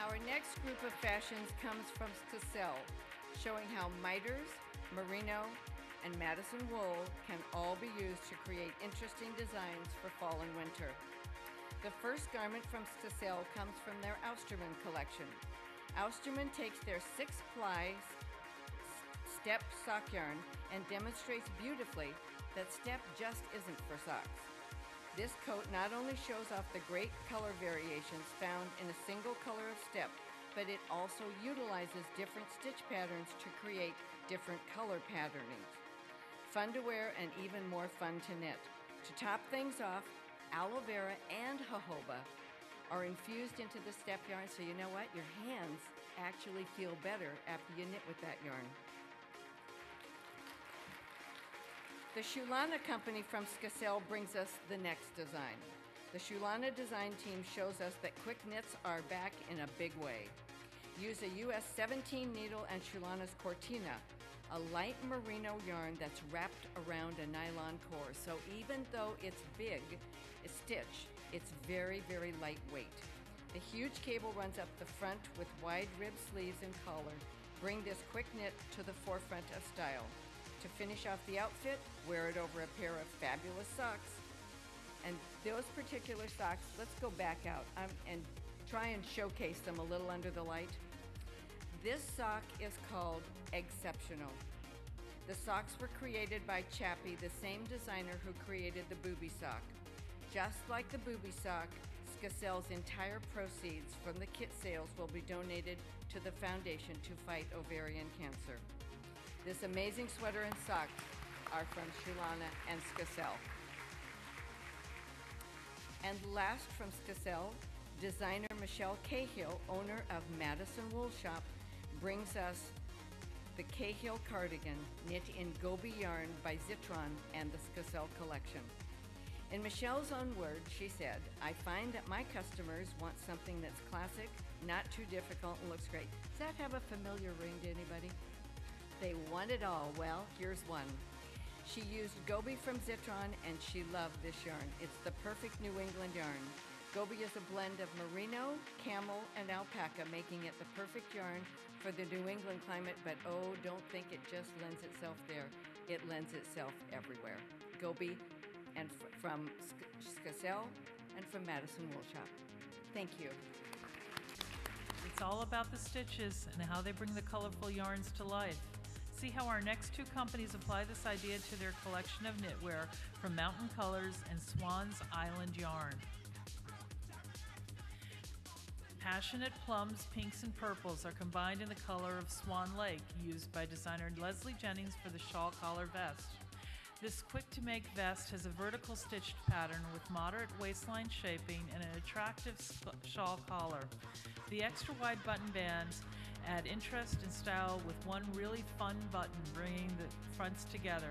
Our next group of fashions comes from Skacel, showing how miters, merino, and Madison wool can all be used to create interesting designs for fall and winter. The first garment from Skacel comes from their Austermann collection. Austermann takes their 6-ply step sock yarn and demonstrates beautifully that step just isn't for socks. This coat not only shows off the great color variations found in a single color of step, but it also utilizes different stitch patterns to create different color patternings. Fun to wear and even more fun to knit. To top things off, aloe vera and jojoba are infused into the step yarn, so you know what? Your hands actually feel better after you knit with that yarn. The Schulana company from Skacel brings us the next design. The Schulana design team shows us that quick knits are back in a big way. Use a US 17 needle and Schulana's Cortina, a light merino yarn that's wrapped around a nylon core. So even though it's big, a stitch, it's very, very lightweight. The huge cable runs up the front with wide rib sleeves and collar. Bring this quick knit to the forefront of style. To finish off the outfit, wear it over a pair of fabulous socks. And those particular socks, let's go back out and try and showcase them a little under the light. This sock is called Exceptional. The socks were created by Chappi, the same designer who created the booby sock. Just like the booby sock, Skacel's entire proceeds from the kit sales will be donated to the foundation to fight ovarian cancer. This amazing sweater and socks are from Schulana and Skacel. And last from Skacel, designer Michele Cahill, owner of Madison Wool Shop, brings us the Cahill cardigan knit in Gobi yarn by Zitron and the Skacel collection. In Michele's own words, she said, "I find that my customers want something that's classic, not too difficult, and looks great." Does that have a familiar ring to anybody? They want it all. Well, here's one. She used Gobi from Zitron and she loved this yarn. It's the perfect New England yarn. Gobi is a blend of merino, camel, and alpaca, making it the perfect yarn for the New England climate, but oh, don't think it just lends itself there. It lends itself everywhere. Gobi and from Skacel and from Madison Wool Shop. Thank you. It's all about the stitches and how they bring the colorful yarns to life. See how our next two companies apply this idea to their collection of knitwear from Mountain Colors and Swans Island yarn. Passionate plums, pinks, and purples are combined in the color of Swan Lake, used by designer Lesley Jennings for the shawl collar vest. This quick-to-make vest has a vertical stitched pattern with moderate waistline shaping and an attractive shawl collar. The extra wide button bands add interest and style with one really fun button bringing the fronts together.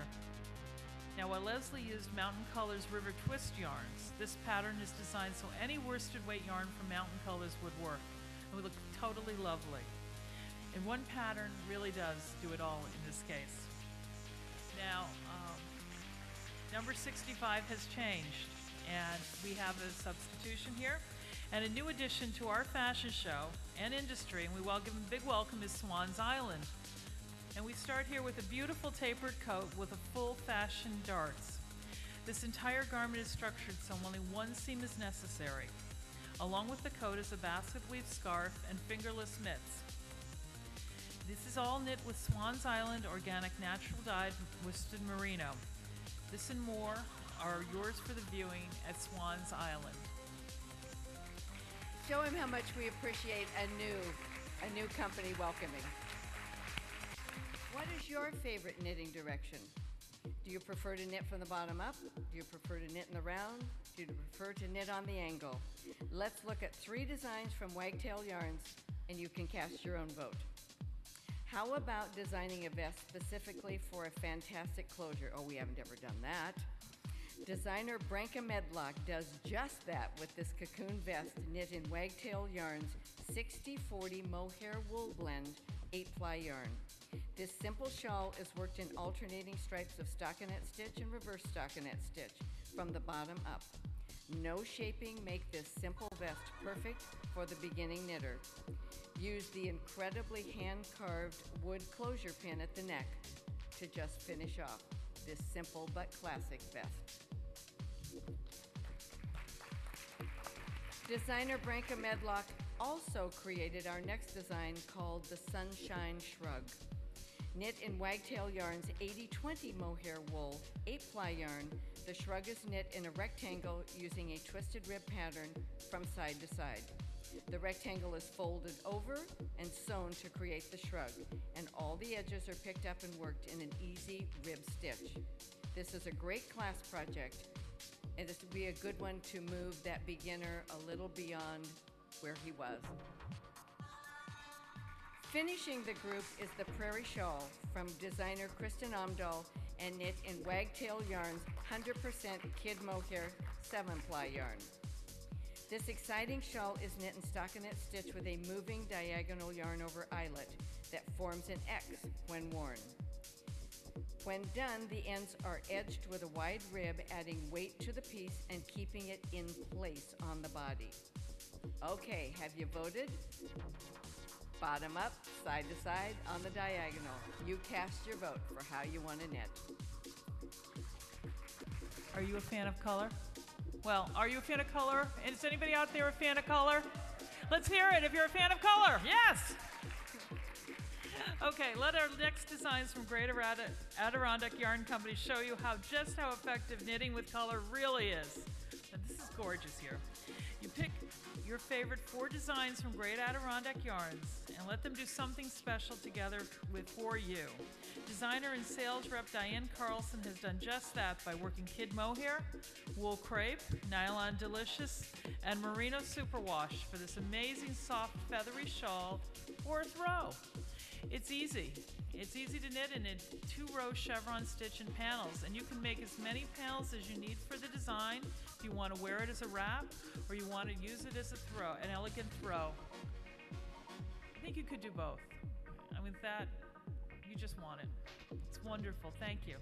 Now, while Lesley used Mountain Colors River Twist yarns, this pattern is designed so any worsted weight yarn from Mountain Colors would work. It would look totally lovely. And one pattern really does do it all in this case. Now, number 65 has changed, and we have a substitution here and a new addition to our fashion show and industry, and we welcome a big welcome is Swans Island. And we start here with a beautiful tapered coat with a full fashion darts. This entire garment is structured so only one seam is necessary. Along with the coat is a basket weave scarf and fingerless mitts. This is all knit with Swans Island organic natural dyed worsted merino. This and more are yours for the viewing at Swans Island. Show him how much we appreciate a new company welcoming. What is your favorite knitting direction? Do you prefer to knit from the bottom up? Do you prefer to knit in the round? Do you prefer to knit on the angle? Let's look at 3 designs from Wagtail Yarns, and you can cast your own vote. How about designing a vest specifically for a fantastic closure? Oh, we haven't ever done that. Designer Branka Medlock does just that with this Cocoon vest knit in Wagtail Yarns 60/40 Mohair wool blend 8-ply yarn. This simple shawl is worked in alternating stripes of stockinette stitch and reverse stockinette stitch from the bottom up. No shaping make this simple vest perfect for the beginning knitter. Use the incredibly hand-carved wood closure pin at the neck to just finish off this simple but classic vest. Designer Branka Medlock also created our next design called the Sunshine Shrug. Knit in Wagtail Yarn's 80/20 mohair wool 8-ply yarn, the shrug is knit in a rectangle using a twisted rib pattern from side to side. The rectangle is folded over and sewn to create the shrug, and all the edges are picked up and worked in an easy rib stitch. This is a great class project, and this would be a good one to move that beginner a little beyond where he was. Finishing the group is the Prairie Shawl from designer Kristin Omdahl and knit in Wagtail Yarn's 100% kid mohair 7-ply yarn. This exciting shawl is knit in stockinette stitch with a moving diagonal yarn over eyelet that forms an X when worn. When done, the ends are edged with a wide rib, adding weight to the piece and keeping it in place on the body. Okay, have you voted? Bottom up, side to side, on the diagonal. You cast your vote for how you want to knit. Are you a fan of color? Well, are you a fan of color? And is anybody out there a fan of color? Let's hear it if you're a fan of color. Yes! Okay, let our next designs from Great Adirondack Yarn Company show you just how effective knitting with color really is. And this is gorgeous here. You pick your favorite 4 designs from Great Adirondack Yarns and let them do something special together for you. Designer and sales rep Diane Carlson has done just that by working kid mohair, wool crepe, nylon delicious, and merino superwash for this amazing soft feathery shawl or throw. It's easy. It's easy to knit in a 2-row chevron stitch and panels, and you can make as many panels as you need for the design if you want to wear it as a wrap or you want to use it as a throw, an elegant throw. I think you could do both. I mean, that, you just want it. It's wonderful. Thank you.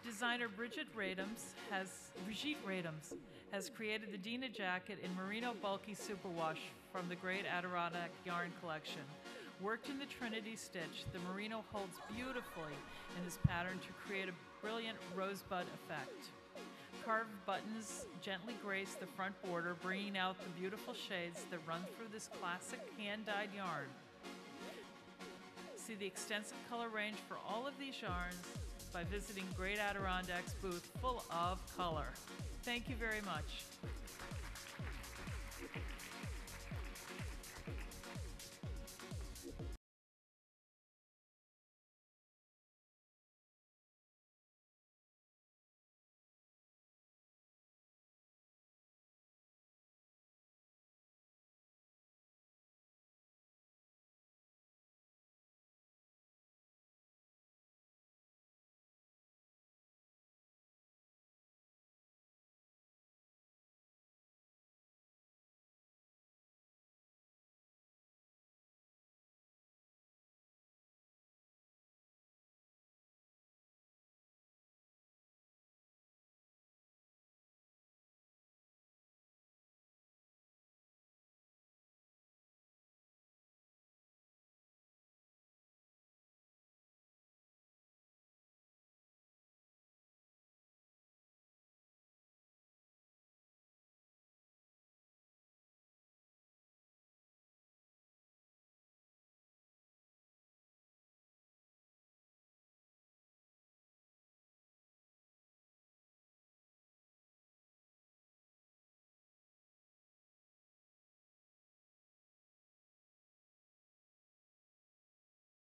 Designer Brigitte Radams has created the Dina jacket in merino bulky superwash from the Great Adirondack Yarn Collection. Worked in the Trinity stitch, the merino holds beautifully in this pattern to create a brilliant rosebud effect. Carved buttons gently grace the front border, bringing out the beautiful shades that run through this classic hand-dyed yarn. See the extensive color range for all of these yarns by visiting Great Adirondack's booth full of color. Thank you very much.